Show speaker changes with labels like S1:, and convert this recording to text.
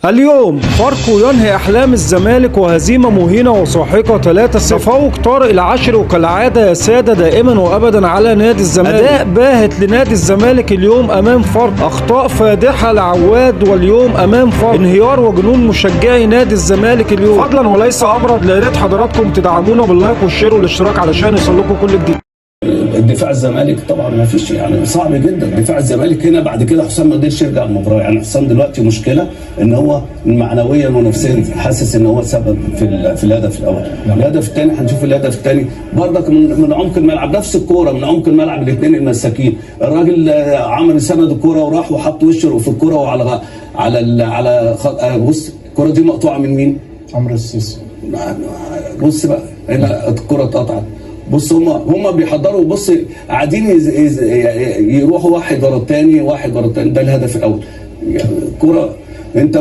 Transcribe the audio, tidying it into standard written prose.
S1: اليوم فاركو ينهي أحلام الزمالك وهزيمة مهينة وساحقة 3-0. تفوق طارق العشري وكالعادة يا سادة دائما وأبدا على نادي الزمالك. أداء باهت لنادي الزمالك اليوم أمام فاركو، أخطاء فادحة لعواد واليوم أمام فاركو، انهيار وجنون مشجعي نادي الزمالك اليوم. فضلا وليس أبرد، يا ريت حضراتكم تدعمونا باللايك والشير والاشتراك علشان يوصلكم كل جديد.
S2: دفاع الزمالك طبعا ما فيش، يعني صعب جدا دفاع الزمالك هنا. بعد كده حسام ما قدرش يرجع المباراه، يعني حسام دلوقتي مشكله ان هو معنويا ونفسيا حاسس ان هو سبب في الهدف الاول. الهدف الثاني هنشوف الهدف الثاني برضك من عمق الملعب، نفس الكوره من عمق الملعب، الاثنين المساكين. الراجل عمل سند الكوره وراح وحط وشه في الكوره وعلى بص الكوره دي مقطوعه من مين؟
S3: عمرو السيسي.
S2: بص بقى هنا الكوره اتقطعت. بص هم بيحضروا، بص قاعدين يروحوا واحد ورا الثاني واحد ورا الثاني. ده الهدف الاول. يعني الكوره انت